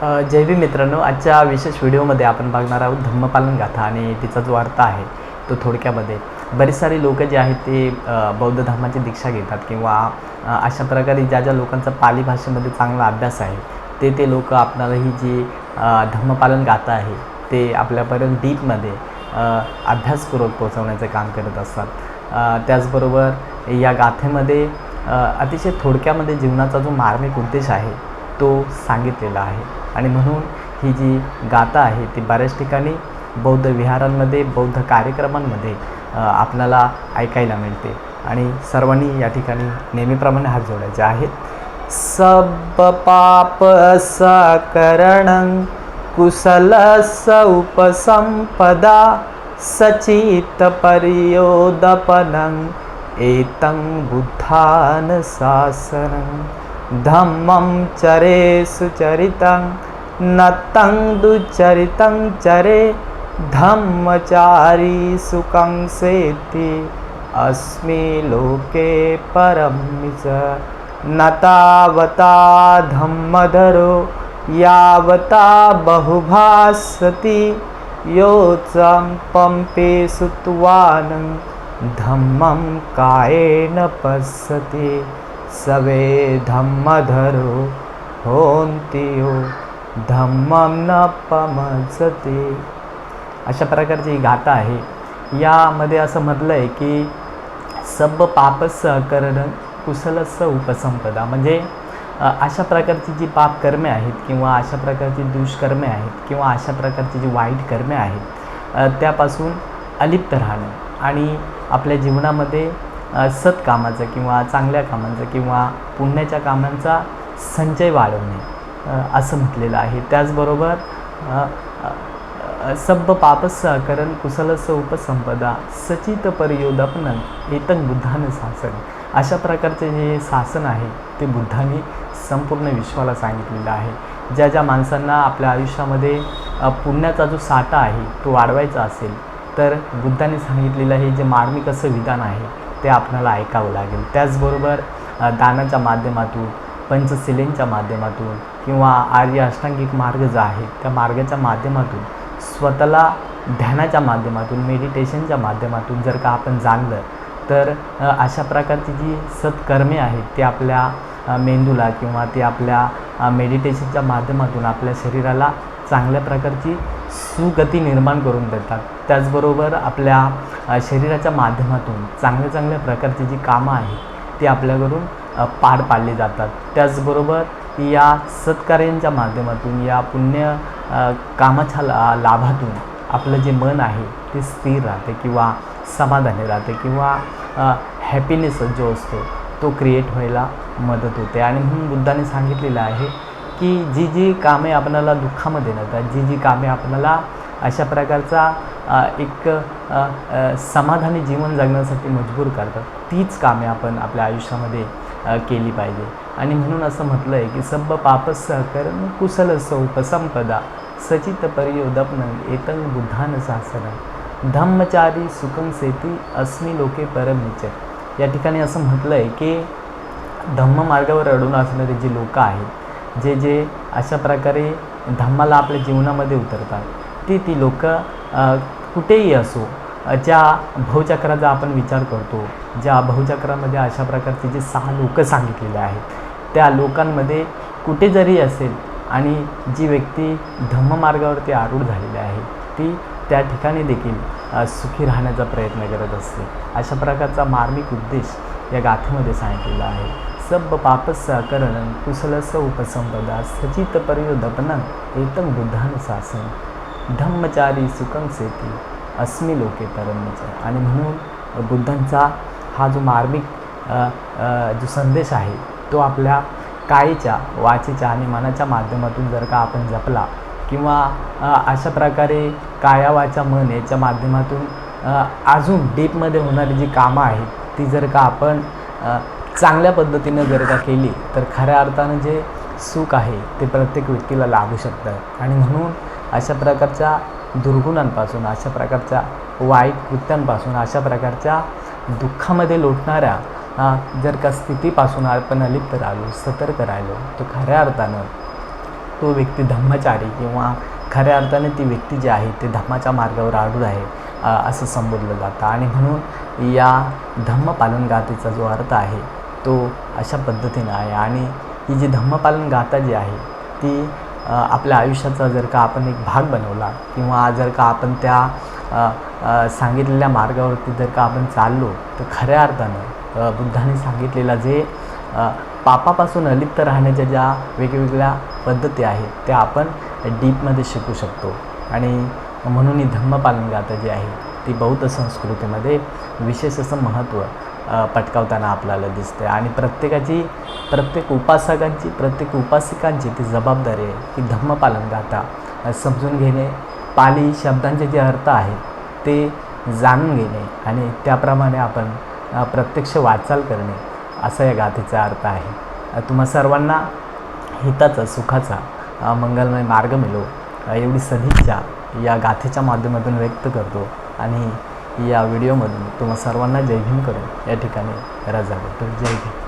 जय भीम मित्रांनो, आजच्या विशेष व्हिडिओमध्ये आपण बघणार आहोत धम्मपालन गाथा आणि तिचा जो अर्थ आहे तो थोडक्यामध्ये. बरेच सारे लोक जे आहेत ते बौद्ध धर्माची दीक्षा घेतात किंवा अशा प्रकारे ज्या लोकांचा पाली भाषेमध्ये चांगला अभ्यास आहे ते लोक आपणाला ही जी धम्मपालन गाथा आहे ते आपल्यापर्यंत डीपमध्ये अभ्यासपूर्वक पोहोचवण्याचं काम करत असतात. त्याचबरोबर या गाथेमध्ये अतिशय थोडक्यामध्ये जीवनाचा जो मार्मिक उद्देश आहे तो सांगितलेला आहे आणि म्हणून ही जी गाथा आहे ती बऱ्याच ठिकाणी बौद्ध विहारांमध्ये, बौद्ध कार्यक्रमांमध्ये आपल्याला ऐकायला मिळते. आणि सर्वांनी या ठिकाणी नेहमीप्रमाणे हात जोडायचे आहेत. सब पाप सकरणं कुशलस उपसंपदा सचित पर्योदपनं एतं बुद्धान शासनं धम्मं चरे सुचरितं नतं दुचरितं चरे धम्मचारी सुखं सेति अस्मि लोके परं च नतावता धम्मधरो यावता बहुभासति योचं पंपे सुत्वानं धम्मं कायेन पश्यति सवे धम्मधरो होन्ति यो धम्मं न पमसते. अशा प्रकारची ही गाथा आहे. यामध्ये असं म्हटलं आहे की सब पापस करणं कुशलस उपसंपदा, म्हणजे अशा प्रकारची जी पापकर्मे आहेत किंवा अशा प्रकारची दुष्कर्मे आहेत किंवा अशा प्रकारची जी वाईट कर्मे आहेत त्यापासून अलिप्त राहणं आणि आपल्या जीवनामध्ये सत्कामाचं किंवा चांगल्या कामांचं किंवा पुण्याच्या कामांचा संचय वाढवणे असं म्हटलेलं आहे. त्याचबरोबर सब पापस करण कुशलस उपसंपदा सचित पर्योदपनं एतं बुद्धानं शासन. अशा प्रकारचे जे शासन आहे ते बुद्धांनी संपूर्ण विश्वाला सांगितलेलं आहे. ज्या माणसांना आपल्या आयुष्यामध्ये पुण्याचा जो साठा आहे तो वाढवायचा असेल तर बुद्धांनी सांगितलेलं हे जे मार्मिक असं विधान आहे ते आपल्याला ऐकावं लागेल. त्याचबरोबर दानाच्या माध्यमातून, पंचशिलेंच्या माध्यमातून किंवा आर्य अष्टांगिक मार्ग जो आहे त्या मार्गाच्या माध्यमातून, स्वतःला ध्यानाच्या माध्यमातून, मेडिटेशनच्या माध्यमातून जर का आपण जाणलं तर अशा प्रकारची जी सत्कर्मे आहेत ते आपल्या मेंदूला किंवा ते आपल्या मेडिटेशनच्या माध्यमातून आपल्या शरीराला चांगल्या प्रकारची सुगती निर्माण करून देतात. त्याचबरोबर आपल्या शरीराच्या माध्यमातून चांगल्या प्रकारची जी कामं आहेत ती आपल्याकडून पार पाडली जातात. त्याचबरोबर या सत्कार्यांच्या माध्यमातून, या पुण्य कामाच्या लाभातून आपलं जे मन आहे ते स्थिर राहते किंवा समाधानी राहते किंवा हॅपीनेस जो असतो तो क्रिएट व्हायला मदत होते. आणि म्हणून बुद्धाने सांगितलेलं आहे की जी कामे आपल्याला दुःखामध्ये नेतात, जी कामे आपल्याला अशा प्रकारचा एक समाधानी जीवन जगण्यासाठी मजबूर करतात तीच कामे आपण आपल्या आयुष्यामध्ये केली पाहिजे. आणि म्हणून असं म्हटलं आहे की सब पापस करण कुशलस उपसंपदा सचित पर्योदपनं एतं बुद्धानं शासनं धम्मचारी सुखं सेति अस्मि लोके परं च. या ठिकाणी असं म्हटलं आहे की धम्ममार्गावर अडून असणारे जे लोक आहेत, जे अशा प्रकारे धम्माला आपल्या जीवनामध्ये उतरतात ती लोक कुठेही असो, ज्या भवचक्राचा आपण विचार करतो, ज्या भवचक्रामध्ये अशा प्रकारचे जे 6 लोक सांगितलेले आहेत त्या लोकांमध्ये कुठे जरी असेल आणि जी व्यक्ती धम्ममार्गावरती आरूढ झालेली आहे ती त्या ठिकाणी देखील सुखी राहण्याचा प्रयत्न करत असते. अशा प्रकारचा मार्मिक उद्देश या गाथेमध्ये सांगितलेला आहे. सब पापस करणं कुशलस उपसंपदा सचित पर्योदपनं एतं बुद्धानं शासन धम्मचारी सुखं सेति अस्मि लोके परं च. आणि म्हणून बुद्धांचा हा जो मार्मिक जो संदेश आहे तो आपल्या कायेच्या, वाचेच्या आणि मनाच्या माध्यमातून जर का आपण जपला किंवा अशा प्रकारे काया, वाचा, मन याच्या माध्यमातून अजून डीपमध्ये होणारी जी कामं आहेत ती जर का आपण चांगल्या पद्धतीनं जर का केली तर खऱ्या अर्थानं जे सुख आहे ते प्रत्येक व्यक्तीला लाभू शकतं. आणि म्हणून अशा प्रकारच्या दुर्गुणांपासून, अशा प्रकारच्या वाईट कृत्यांपासून, अशा प्रकारच्या दुःखामध्ये लोटणाऱ्या जर का स्थितीपासून आपण अलिप्त राहिलो, सतर्क राहिलो, तो खऱ्या अर्थानं तो व्यक्ती धम्मचारी किंवा खऱ्या अर्थाने ती व्यक्ती जी आहे ते धम्माच्या मार्गावर आरूढ आहे असं संबोधलं जातं. आणि म्हणून या धम्मपालन गाथेचा जो अर्थ आहे तो अशा पद्धतीनं आहे. आणि ही जी धम्मपालन गाथा जी आहे ती आपल्या आयुष्याचा जर का आपण एक भाग बनवला किंवा जर का आपण त्या सांगितलेल्या मार्गावरती जर का आपण चाललो तर खऱ्या अर्थानं बुद्धाने सांगितलेला जे पापापासून अलिप्त राहण्याच्या ज्या वेगवेगळ्या पद्धती आहेत त्या आपण डीपमध्ये शिकू शकतो. आणि म्हणून ही धम्मपालन गाथा जी आहे ती बौद्ध संस्कृतीमध्ये विशेष असं महत्त्व पटकावताना आपल्याला दिसते. आणि प्रत्येक उपासकांची प्रत्येक उपासिकांची ती जबाबदारी आहे की धम्मपालन गाथा समजून घेणे, पाली शब्दांचे जे अर्थ आहेत ते जाणून घेणे आणि त्याप्रमाणे आपण प्रत्यक्ष वाटचाल करणे असा या गाथेचा अर्थ आहे. तुम्हा सर्वांना हिताचा सुखाचा मंगलमय मार्ग मिळो एवढी सदिच्छा या गाथेच्या माध्यमातून व्यक्त करतो. आणि या व्हिडिओमधून तुम्हा सर्वांना जय भीम करून या ठिकाणी रजा देतो. जय भीम.